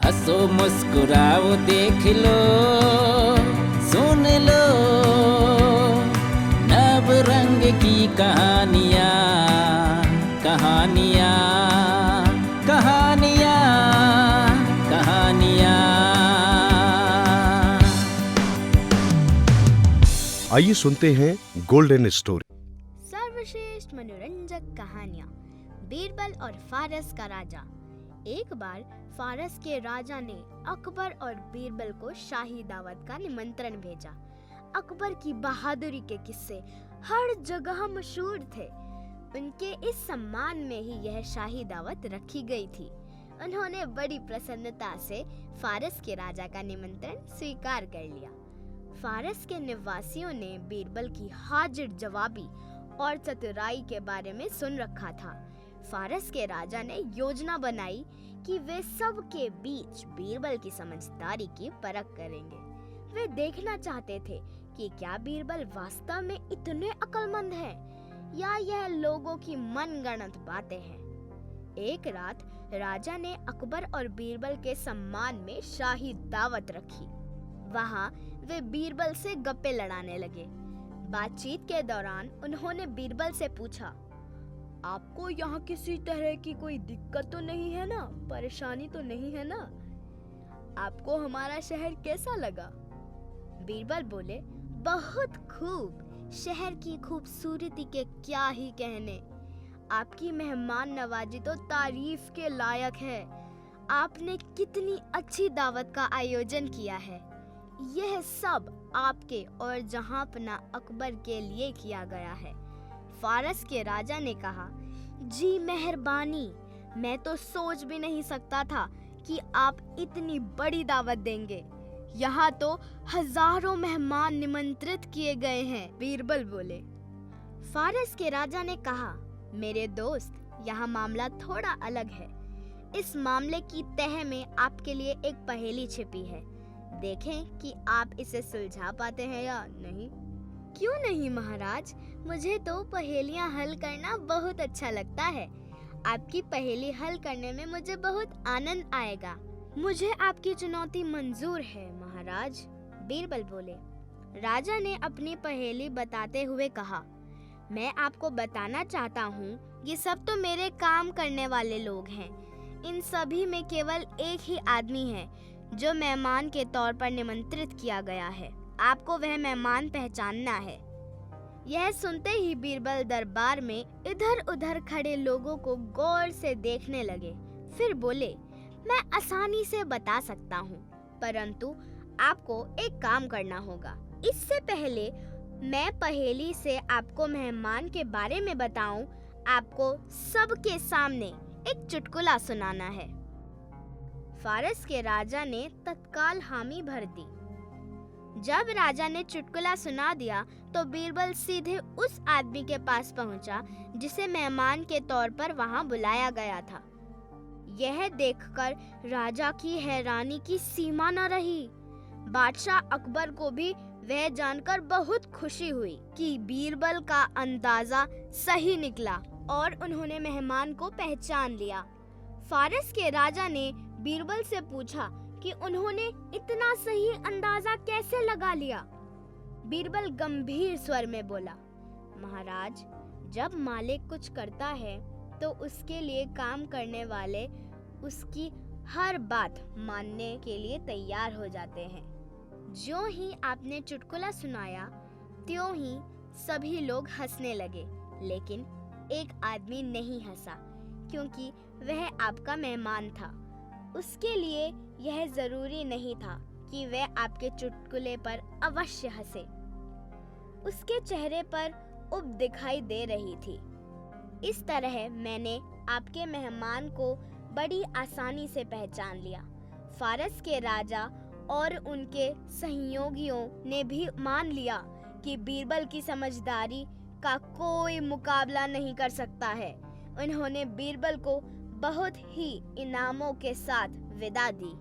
हंसो मुस्कुराओ देख लो सुन लो नव रंग की कहानियाँ कहानियाँ कहानियाँ कहानियाँ। आइए सुनते हैं गोल्डन स्टोरी। सर्वश्रेष्ठ मनोरंजक कहानियाँ। बीरबल और फारस का राजा। एक बार फारस के राजा ने अकबर और बीरबल को शाही दावत का निमंत्रण भेजा। अकबर की बहादुरी के किस्से हर जगह मशहूर थे। उनके इस सम्मान में ही यह शाही दावत रखी गई थी। उन्होंने बड़ी प्रसन्नता से फारस के राजा का निमंत्रण स्वीकार कर लिया। फारस के निवासियों ने बीरबल की हाजिर जवाबी और चतुराई के बारे में सुन रखा था। फारस के राजा ने योजना बनाई कि वे सब के बीच बीरबल की समझदारी की परख करेंगे। वे देखना चाहते थे कि क्या बीरबल वास्तव में इतने अक्लमंद हैं या यह लोगों की मनगढ़ंत बातें हैं। एक रात राजा ने अकबर और बीरबल के सम्मान में शाही दावत रखी। वहाँ वे बीरबल से गप्पे लड़ाने लगे। बातचीत के दौरान उन्होंने बीरबल से पूछा, आपको यहाँ किसी तरह की कोई दिक्कत तो नहीं है ना? परेशानी तो नहीं है ना? आपको हमारा शहर कैसा लगा? बीरबल बोले, बहुत खूब। शहर की खूबसूरती के क्या ही कहने। आपकी मेहमान नवाजी तो तारीफ के लायक है। आपने कितनी अच्छी दावत का आयोजन किया है। यह सब आपके और जहांपना अकबर के लिए किया गया है। फारस के राजा ने कहा, जी मेहरबानी, मैं तो सोच भी नहीं सकता था कि आप इतनी बड़ी दावत देंगे। यहाँ तो हजारों मेहमान निमंत्रित किए गए हैं। बीरबल बोले। फारस के राजा ने कहा, मेरे दोस्त, यहाँ मामला थोड़ा अलग है। इस मामले की तह में आपके लिए एक पहेली छिपी है। देखें कि आप इसे सुलझा पाते हैं या नहीं। क्यों नहीं महाराज, मुझे तो पहेलियां हल करना बहुत अच्छा लगता है। आपकी पहेली हल करने में मुझे बहुत आनंद आएगा। मुझे आपकी चुनौती मंजूर है महाराज। बीरबल बोले। राजा ने अपनी पहेली बताते हुए कहा, मैं आपको बताना चाहता हूँ, ये सब तो मेरे काम करने वाले लोग हैं। इन सभी में केवल एक ही आदमी है जो मेहमान के तौर पर निमंत्रित किया गया है। आपको वह मेहमान पहचानना है। यह सुनते ही बीरबल दरबार में इधर उधर खड़े लोगों को गौर से देखने लगे। फिर बोले, मैं आसानी से बता सकता हूँ, परंतु आपको एक काम करना होगा। इससे पहले मैं पहेली से आपको मेहमान के बारे में बताऊं, आपको सबके सामने एक चुटकुला सुनाना है। फारस के राजा ने तत्काल हामी भर दी। जब राजा ने चुटकुला सुना दिया तो बीरबल सीधे उस आदमी के पास पहुंचा जिसे मेहमान के तौर पर वहां बुलाया गया था। यह देखकर राजा की हैरानी की सीमा न रही। बादशाह अकबर को भी वह जानकर बहुत खुशी हुई कि बीरबल का अंदाजा सही निकला और उन्होंने मेहमान को पहचान लिया। फारस के राजा ने बीरबल से पूछा कि उन्होंने इतना सही अंदाजा कैसे लगा लिया। बीरबल गंभीर स्वर में बोला, महाराज, जब मालिक कुछ करता है तो उसके लिए काम करने वाले उसकी हर बात मानने के लिए तैयार हो जाते हैं। जो ही आपने चुटकुला सुनाया त्यों ही सभी लोग हंसने लगे, लेकिन एक आदमी नहीं हंसा क्योंकि वह आपका मेहमान था। उसके लिए यह जरूरी नहीं था कि वह आपके चुटकुले पर अवश्य हंसे। उसके चेहरे पर उब दिखाई दे रही थी। इस तरह मैंने आपके मेहमान को बड़ी आसानी से पहचान लिया। फारस के राजा और उनके सहयोगियों ने भी मान लिया कि बीरबल की समझदारी का कोई मुकाबला नहीं कर सकता है। उन्होंने बीरबल को बहुत ही इनामों के साथ विदा दी।